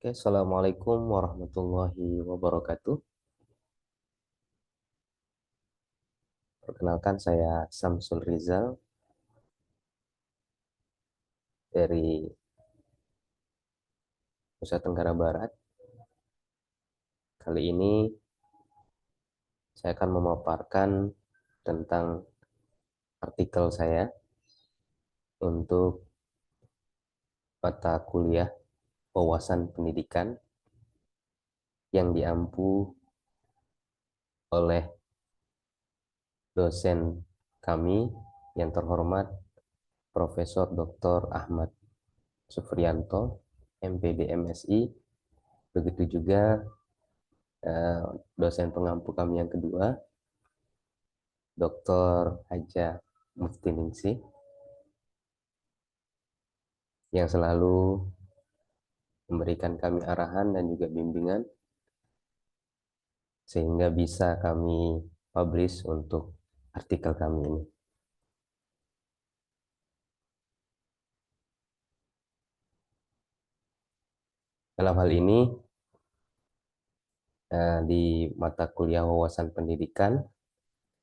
Oke, Assalamualaikum warahmatullahi wabarakatuh. Perkenalkan saya Samsul Rizal dari Nusa Tenggara Barat. Kali ini saya akan memaparkan tentang artikel saya untuk mata kuliah wawasan pendidikan yang diampu oleh dosen kami yang terhormat Profesor Dr. Ahmad Sufrianto, MPD MSI. Begitu juga dosen pengampu kami yang kedua, Dr. Haja Muftiningsih, yang selalu memberikan kami arahan dan juga bimbingan sehingga bisa kami publish untuk artikel kami ini. Dalam hal ini di mata kuliah wawasan pendidikan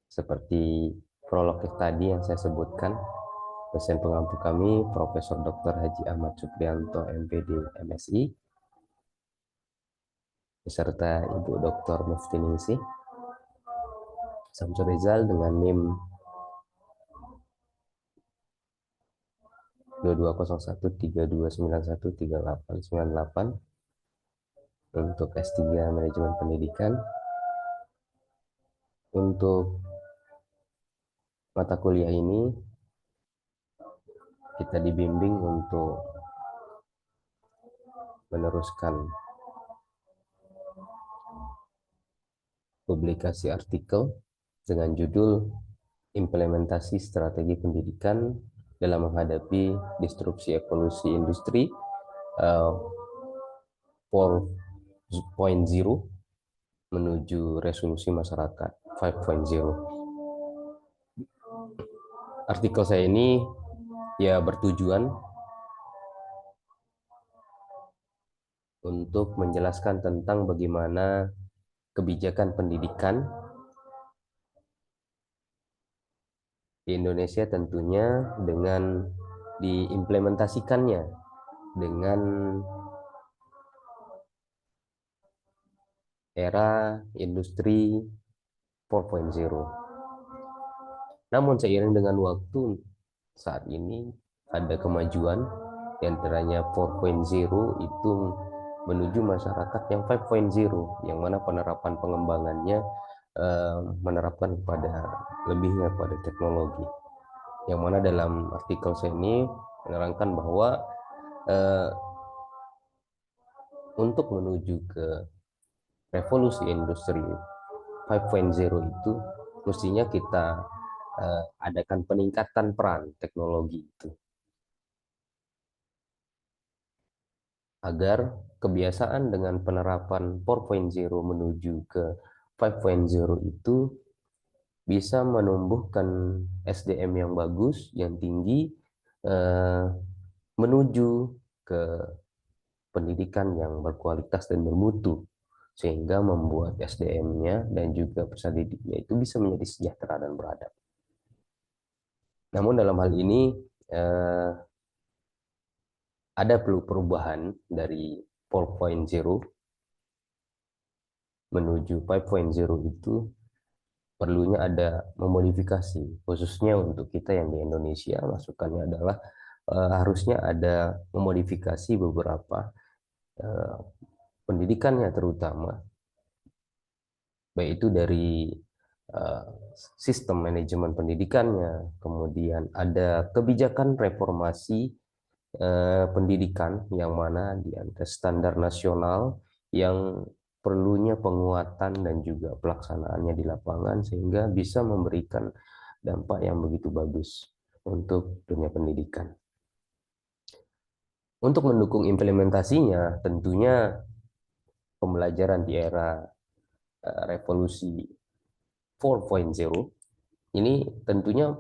seperti prolog tadi yang saya sebutkan, dosen pengampu kami Profesor Dr. Haji Ahmad Suprianto MPD MSI beserta Ibu Dr. Muftiningsih Samsul Rizal dengan NIM 220132913898 untuk S3 Manajemen Pendidikan. Untuk mata kuliah ini kita dibimbing untuk meneruskan publikasi artikel dengan judul Implementasi Strategi Pendidikan dalam menghadapi disrupsi evolusi industri 4.0 menuju resolusi masyarakat 5.0. Artikel saya ini ya bertujuan untuk menjelaskan tentang bagaimana kebijakan pendidikan di Indonesia tentunya dengan diimplementasikannya dengan era industri 4.0. Namun seiring dengan waktu saat ini ada kemajuan, di antaranya 4.0 itu menuju masyarakat yang 5.0, yang mana penerapan pengembangannya menerapkan pada lebihnya pada teknologi. Yang mana dalam artikel saya ini menerangkan bahwa untuk menuju ke revolusi industri 5.0 itu mestinya kita adakan peningkatan peran teknologi itu agar kebiasaan dengan penerapan 4.0 menuju ke 5.0 itu bisa menumbuhkan SDM yang bagus, yang tinggi, menuju ke pendidikan yang berkualitas dan bermutu, sehingga membuat SDM-nya dan juga peserta didiknya itu bisa menjadi sejahtera dan beradab. Namun dalam hal ini ada perlu perubahan dari 4.0 menuju 5.0 itu perlunya ada memodifikasi, khususnya untuk kita yang di Indonesia. Masukannya adalah harusnya ada memodifikasi beberapa pendidikannya, terutama baik itu dari sistem manajemen pendidikannya, kemudian ada kebijakan reformasi pendidikan yang mana di atas standar nasional yang perlunya penguatan dan juga pelaksanaannya di lapangan sehingga bisa memberikan dampak yang begitu bagus untuk dunia pendidikan. Untuk mendukung implementasinya, tentunya pembelajaran di era revolusi 4.0 ini tentunya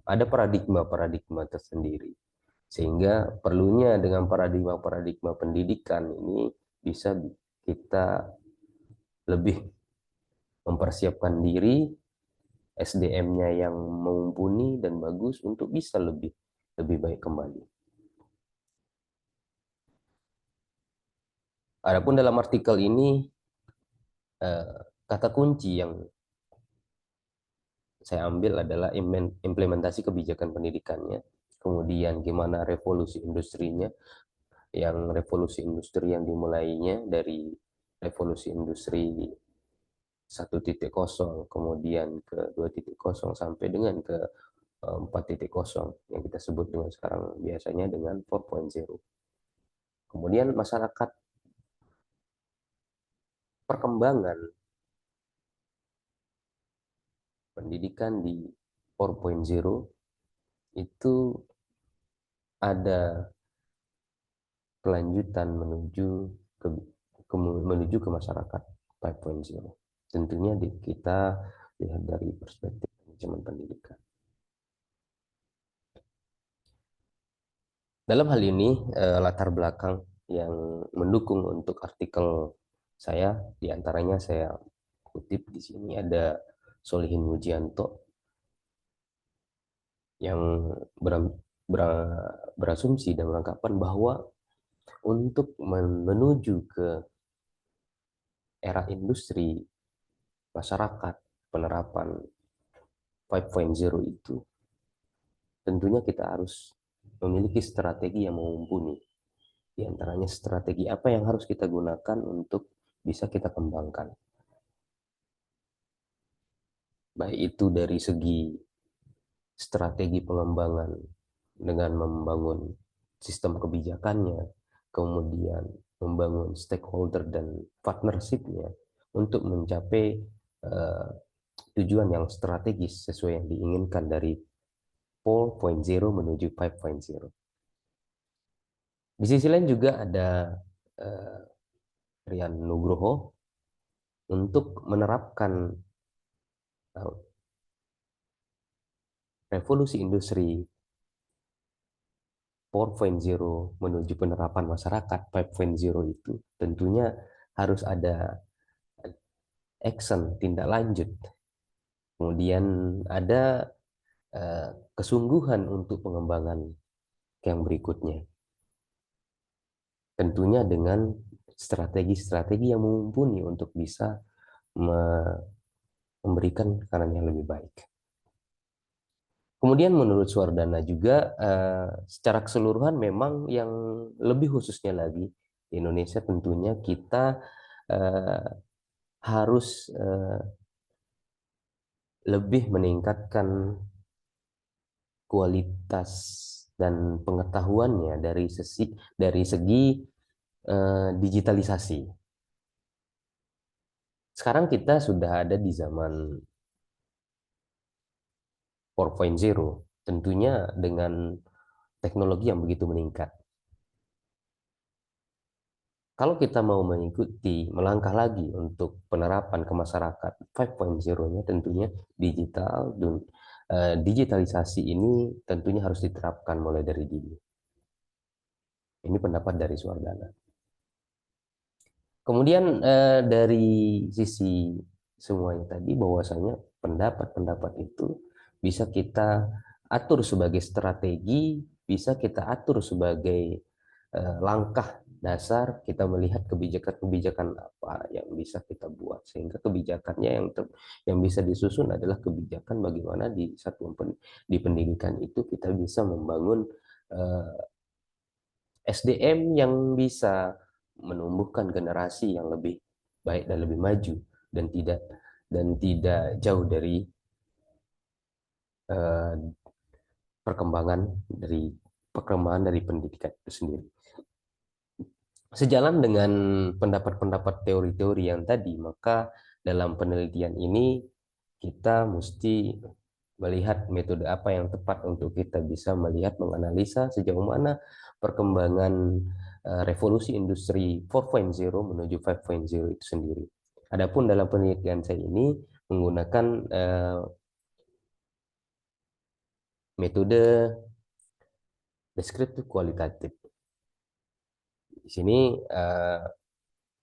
ada paradigma-paradigma tersendiri. Sehingga perlunya dengan paradigma-paradigma pendidikan ini bisa kita lebih mempersiapkan diri, SDM-nya yang mumpuni dan bagus untuk bisa lebih baik kembali. Adapun dalam artikel ini kata kunci yang saya ambil adalah implementasi kebijakan pendidikannya, kemudian gimana revolusi industrinya, yang revolusi industri yang dimulainya dari revolusi industri 1.0, kemudian ke 2.0 sampai dengan ke 4.0 yang kita sebut dengan sekarang biasanya dengan 4.0. Kemudian masyarakat, perkembangan pendidikan di 4.0 itu ada kelanjutan ke menuju ke masyarakat 5.0. Tentunya kita lihat dari perspektif manajemen pendidikan. Dalam hal ini latar belakang yang mendukung untuk artikel saya, diantaranya saya kutip di sini ada Solihin Mujianto yang berasumsi dan beranggapan bahwa untuk menuju ke era industri masyarakat penerapan 5.0 itu tentunya kita harus memiliki strategi yang mumpuni. Di antaranya strategi apa yang harus kita gunakan untuk bisa kita kembangkan. Baik itu dari segi strategi pengembangan dengan membangun sistem kebijakannya, kemudian membangun stakeholder dan partnership-nya untuk mencapai tujuan yang strategis sesuai yang diinginkan dari 4.0 menuju 5.0. Di sisi lain juga ada uh, Rian Nugroho untuk menerapkan uh, revolusi industri 4.0 menuju penerapan masyarakat 5.0 itu tentunya harus ada action, tindak lanjut. Kemudian ada kesungguhan untuk pengembangan yang berikutnya. Tentunya dengan strategi-strategi yang mumpuni untuk bisa memberikan tekanan yang lebih baik. Kemudian menurut Suardana juga secara keseluruhan memang yang lebih khususnya lagi di Indonesia tentunya kita harus lebih meningkatkan kualitas dan pengetahuannya dari segi digitalisasi. Sekarang kita sudah ada di zaman 4.0, tentunya dengan teknologi yang begitu meningkat. Kalau kita mau mengikuti, melangkah lagi untuk penerapan ke masyarakat 5.0-nya tentunya digitalisasi ini tentunya harus diterapkan mulai dari dini. Ini pendapat dari Suardana. Kemudian dari sisi semuanya tadi bahwasanya pendapat-pendapat itu bisa kita atur sebagai strategi, bisa kita atur sebagai langkah dasar kita melihat kebijakan-kebijakan apa yang bisa kita buat sehingga kebijakannya yang bisa disusun adalah kebijakan bagaimana di di pendidikan itu kita bisa membangun SDM yang bisa menumbuhkan generasi yang lebih baik dan lebih maju dan tidak jauh dari uh, perkembangan dari pendidikan itu sendiri. Sejalan dengan pendapat-pendapat teori-teori yang tadi, maka dalam penelitian ini kita mesti melihat metode apa yang tepat untuk kita bisa melihat menganalisa sejauh mana perkembangan revolusi industri 4.0 menuju 5.0 itu sendiri. Adapun dalam penelitian saya ini menggunakan metode deskriptif kualitatif. Di sini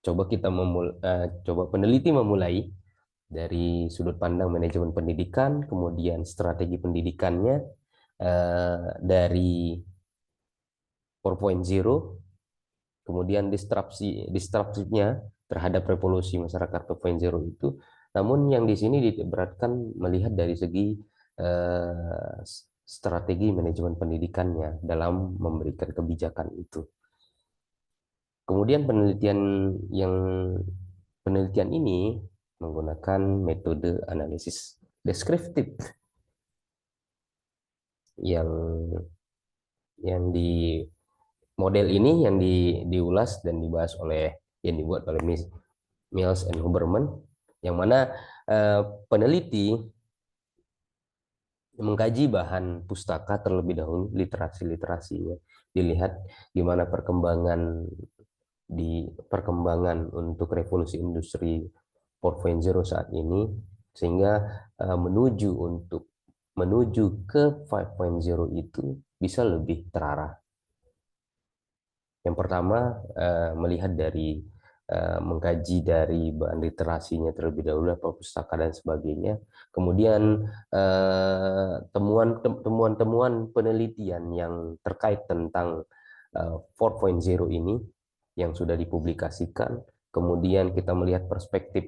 coba peneliti memulai dari sudut pandang manajemen pendidikan, kemudian strategi pendidikannya, dari 4.0, kemudian disrupsinya terhadap revolusi masyarakat 4.0 itu. Namun yang di sini diberatkan melihat dari segi strategi manajemen pendidikannya dalam memberikan kebijakan itu. Kemudian yang penelitian ini menggunakan metode analisis deskriptif yang di model ini diulas dan dibahas yang dibuat oleh Mills and Huberman, yang mana peneliti mengkaji bahan pustaka terlebih dahulu, literasi-literasinya, dilihat gimana perkembangan untuk revolusi industri 4.0 saat ini, sehingga menuju ke 5.0 itu bisa lebih terarah. Yang pertama, mengkaji dari bahan literasinya terlebih dahulu, pustaka dan sebagainya. Kemudian temuan-temuan penelitian yang terkait tentang 4.0 ini yang sudah dipublikasikan. Kemudian kita melihat perspektif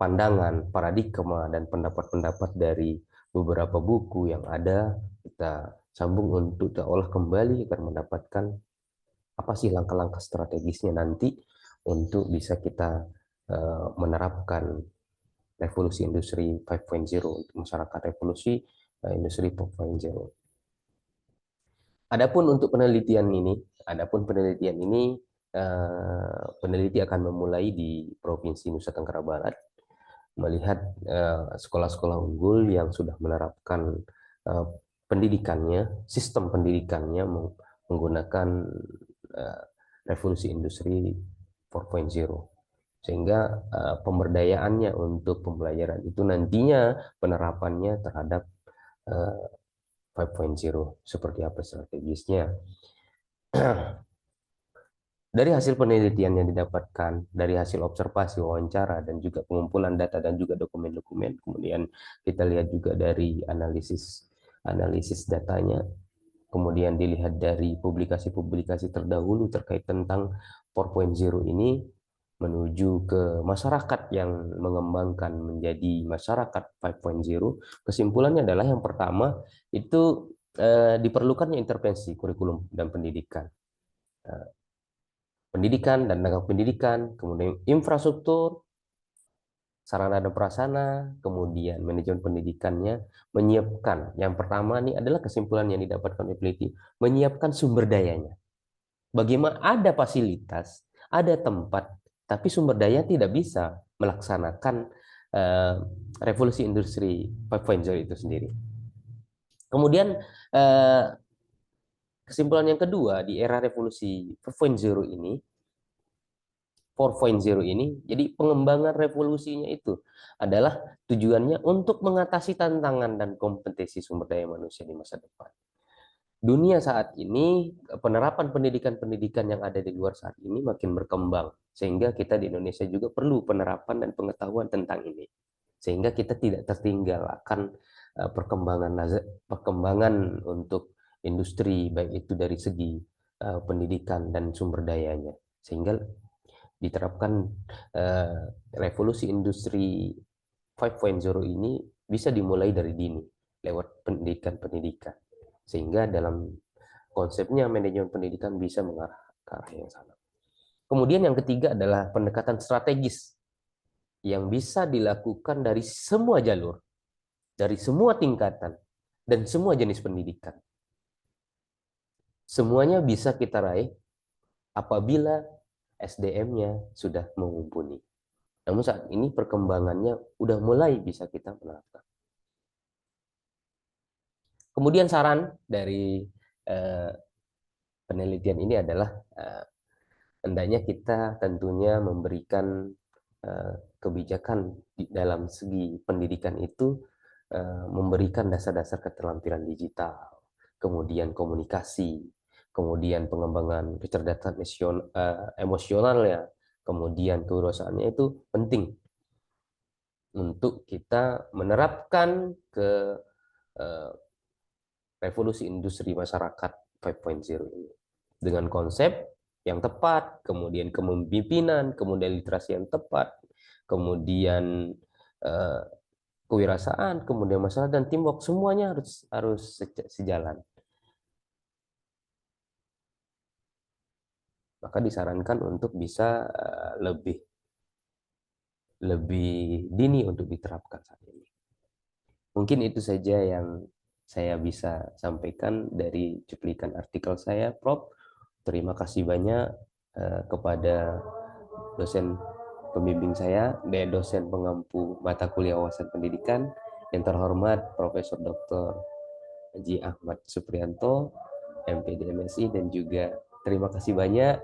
pandangan, paradigma, dan pendapat-pendapat dari beberapa buku yang ada. Kita sambung untuk olah kembali agar mendapatkan apa sih langkah-langkah strategisnya nanti untuk bisa kita menerapkan revolusi industri 5.0 untuk masyarakat revolusi industri 4.0. Adapun penelitian ini peneliti akan memulai di Provinsi Nusa Tenggara Barat, melihat sekolah-sekolah unggul yang sudah menerapkan sistem pendidikannya menggunakan revolusi industri 4.0, sehingga pemberdayaannya untuk pembelajaran itu nantinya penerapannya terhadap 5.0 seperti apa strategisnya. Dari hasil penelitian yang didapatkan, dari hasil observasi, wawancara, dan juga pengumpulan data dan juga dokumen-dokumen, kemudian kita lihat juga dari analisis datanya, kemudian dilihat dari publikasi-publikasi terdahulu terkait tentang 4.0 ini menuju ke masyarakat yang mengembangkan menjadi masyarakat 5.0. Kesimpulannya adalah yang pertama itu diperlukannya intervensi kurikulum dan pendidikan. Pendidikan dan tenaga pendidikan, kemudian infrastruktur, sarana dan prasarana, kemudian manajemen pendidikannya, menyiapkan. Yang pertama ini adalah kesimpulan yang didapatkan oleh peneliti, menyiapkan sumber dayanya. Bagaimana ada fasilitas, ada tempat, tapi sumber daya tidak bisa melaksanakan revolusi industri 5.0 itu sendiri. Kemudian kesimpulan yang kedua, di era revolusi 4.0 ini, jadi pengembangan revolusinya itu adalah tujuannya untuk mengatasi tantangan dan kompetensi sumber daya manusia di masa depan. Dunia saat ini, penerapan pendidikan-pendidikan yang ada di luar saat ini makin berkembang, sehingga kita di Indonesia juga perlu penerapan dan pengetahuan tentang ini, sehingga kita tidak tertinggal akan perkembangan untuk industri, baik itu dari segi pendidikan dan sumber dayanya, sehingga diterapkan revolusi industri 5.0 ini bisa dimulai dari dini lewat pendidikan, sehingga dalam konsepnya manajemen pendidikan bisa mengarah ke arah yang sama. Kemudian yang ketiga adalah pendekatan strategis yang bisa dilakukan dari semua jalur, dari semua tingkatan, dan semua jenis pendidikan. Semuanya bisa kita raih apabila SDM-nya sudah mumpuni. Namun saat ini perkembangannya udah mulai bisa kita menerapkan. Kemudian saran dari penelitian ini adalah hendaknya kita tentunya memberikan kebijakan dalam segi pendidikan itu, memberikan dasar-dasar keterampilan digital, kemudian komunikasi, kemudian pengembangan kecerdasan emosional ya, kemudian kewirausahaannya itu penting untuk kita menerapkan ke eh, revolusi industri masyarakat 5.0 ini dengan konsep yang tepat, kemudian kepemimpinan, kemudian literasi yang tepat, kemudian eh, kewirausahaan, kemudian masalah dan teamwork, semuanya harus sejalan. Maka disarankan untuk bisa lebih lebih dini untuk diterapkan saat ini. Mungkin itu saja yang saya bisa sampaikan dari cuplikan artikel saya, Prof. Terima kasih banyak kepada dosen pembimbing saya, dosen pengampu mata kuliah wawasan pendidikan, yang terhormat Profesor Dr. Haji Ahmad Suprianto, MPD MSI, dan juga terima kasih banyak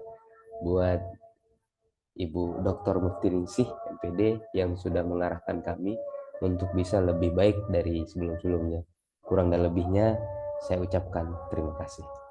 buat Ibu Dr. Mufti Ningsih, MPD, yang sudah mengarahkan kami untuk bisa lebih baik dari sebelum-sebelumnya. Kurang dan lebihnya saya ucapkan terima kasih.